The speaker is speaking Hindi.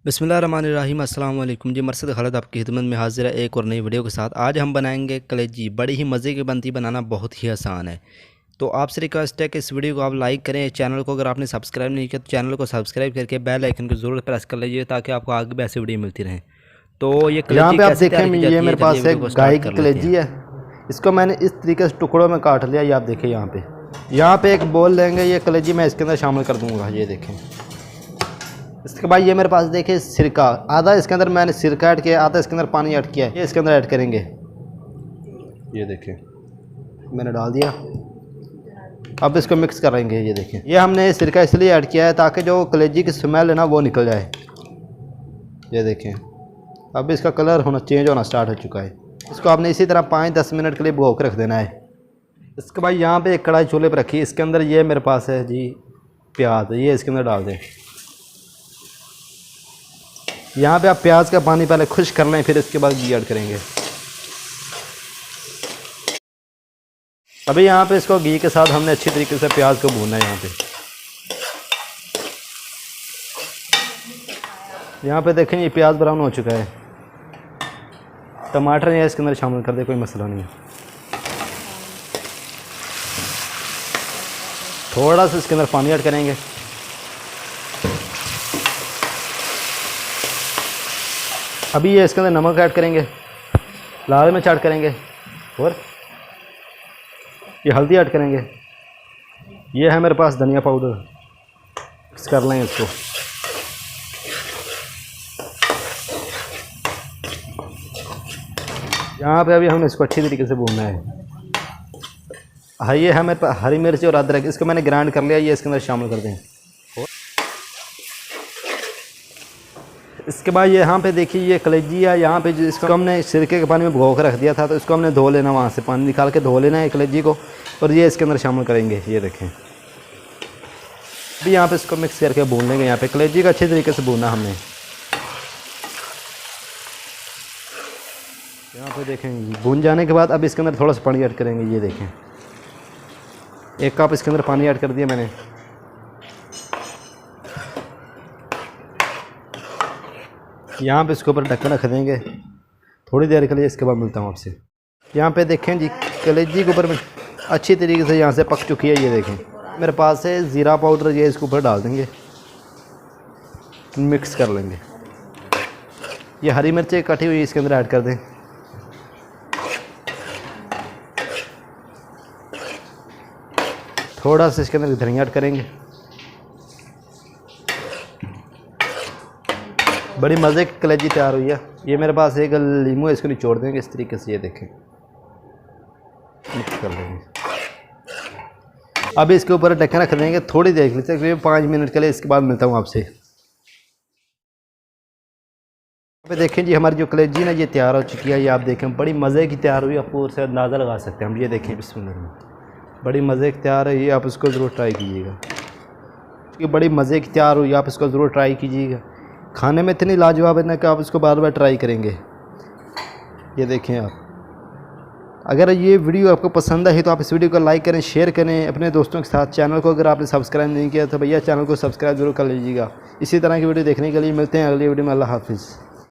बिस्मिल्लाहिर्रहमानिर्रहीम अस्सलाम वालेकुम जी। मरसद खालिद आपकी खिदमत में हाजिर है एक और नई वीडियो के साथ। आज हम बनाएंगे कलेजी। बड़ी ही मज़े की बनती, बनाना बहुत ही आसान है। तो आपसे रिक्वेस्ट है कि इस वीडियो को आप लाइक करें। चैनल को अगर आपने सब्सक्राइब नहीं किया तो चैनल को सब्सक्राइब करके बेल आइकन को ज़रूर प्रेस कर लीजिए ताकि आपको आगे भी ऐसी वीडियो मिलती रहे। तो ये यहाँ कलेजी पे आप कैसे तैयार देखें, की ये जाती है, मेरे चलिए पास वीडियो एक को गाय स्टार्ट की कर लेते कलेजी हैं। है। इसको मैंने इस तरीके से टुकड़ों में काट लिया। ये आप देखें, यहाँ पे एक बोल लेंगे, ये कलेजी मैं इसके अंदर शामिल कर दूंगा। ये देखें। इसके बाद ये मेरे पास देखें सिरका, आधा इसके अंदर मैंने सिरका ऐड किया, आधा इसके अंदर पानी ऐड किया है। ये इसके अंदर ऐड करेंगे। ये देखें, मैंने डाल दिया। अब इसको मिक्स करेंगे। ये देखें, ये हमने सिरका इसलिए ऐड किया है ताकि जो कलेजी की स्मेल है ना वो निकल जाए। ये देखें, अब इसका कलर चेंज होना स्टार्ट हो चुका है। इसको आपने इसी तरह 5-10 मिनट के लिए भिगो के रख देना है। इसके बाद यहाँ पे एक कढ़ाई चूल्हे पर रखी है। इसके अंदर ये मेरे पास है जी प्याज, ये इसके अंदर डाल दें। यहाँ पे आप प्याज का पानी पहले खुश कर लें, फिर इसके बाद घी ऐड करेंगे। अभी यहाँ पे इसको घी के साथ हमने अच्छी तरीके से प्याज को भूनना है। यहाँ पे देखें, ये प्याज ब्राउन हो चुका है। टमाटर या इसके अंदर शामिल कर दे, कोई मसला नहीं है। थोड़ा सा इसके अंदर पानी ऐड करेंगे। अभी ये इसके अंदर नमक ऐड करेंगे, लाल मिर्च ऐड करेंगे और ये हल्दी ऐड करेंगे। ये है मेरे पास धनिया पाउडर। मिक्स कर लें इसको। यहाँ पे अभी हमने इसको अच्छी तरीके से भूनना है। हाँ, ये है मेरे पास हरी मिर्च और अदरक, इसको मैंने ग्राइंड कर लिया। ये इसके अंदर शामिल कर दें। इसके बाद यहाँ पे देखिए, ये कलेजी है। यहाँ पे जिसको हमने सिरके के पानी में भिगो कर रख दिया था, तो इसको हमने धो लेना, वहाँ से पानी निकाल के धो लेना है कलेजी को, और ये इसके अंदर शामिल करेंगे। ये देखें, अभी यहाँ पे इसको मिक्स करके भून लेंगे। यहाँ पे कलेजी का अच्छे तरीके से भूनना हमने। यहाँ पे देखें, भून जाने के बाद अब इसके अंदर थोड़ा सा पानी ऐड करेंगे। ये देखें, 1 कप इसके अंदर पानी ऐड कर दिया मैंने। यहाँ पे इसके ऊपर ढक्कन रख देंगे थोड़ी देर के लिए। इसके बाद मिलता हूँ आपसे। यहाँ पे देखें जी, कलेजी के ऊपर अच्छी तरीके से यहाँ से पक चुकी है। ये देखें, मेरे पास है ज़ीरा पाउडर, ये इसके ऊपर डाल देंगे, मिक्स कर लेंगे। ये हरी मिर्चें कटी हुई इसके अंदर ऐड कर दें। थोड़ा सा इसके अंदर धनिया ऐड करेंगे। बड़ी मज़े की कलेजी तैयार हुई है। ये मेरे पास एक लीमू है, इसको निचोड़ देंगे इस तरीके से। ये देखें, मिक्स कर लेंगे। अब इसके ऊपर ढक्कन रख देंगे थोड़ी देर के लिए, तकरीबन 5 मिनट के लिए। इसके बाद मिलता हूँ आपसे। अब देखें जी, हमारी जो कलेजी ना ये तैयार हो चुकी है। ये आप देखें, बड़ी मज़े की तैयार हुई। आप उससे अंदाज़ा लगा सकते हैं हम। ये देखें, बिस्मिल्लाह, बड़ी मज़े की तैयार है। ये आप इसको ज़रूर ट्राई कीजिएगा। ये बड़ी मज़े की तैयार हुई, आप इसको ज़रूर ट्राई कीजिएगा। खाने में इतनी लाजवाब है ना कि आप इसको बार बार ट्राई करेंगे। ये देखें आप, अगर ये वीडियो आपको पसंद आई तो आप इस वीडियो को लाइक करें, शेयर करें अपने दोस्तों के साथ। चैनल को अगर आपने सब्सक्राइब नहीं किया तो भैया चैनल को सब्सक्राइब जरूर कर लीजिएगा। इसी तरह की वीडियो देखने के लिए मिलते हैं अगली वीडियो में। अल्लाह हाफिज़।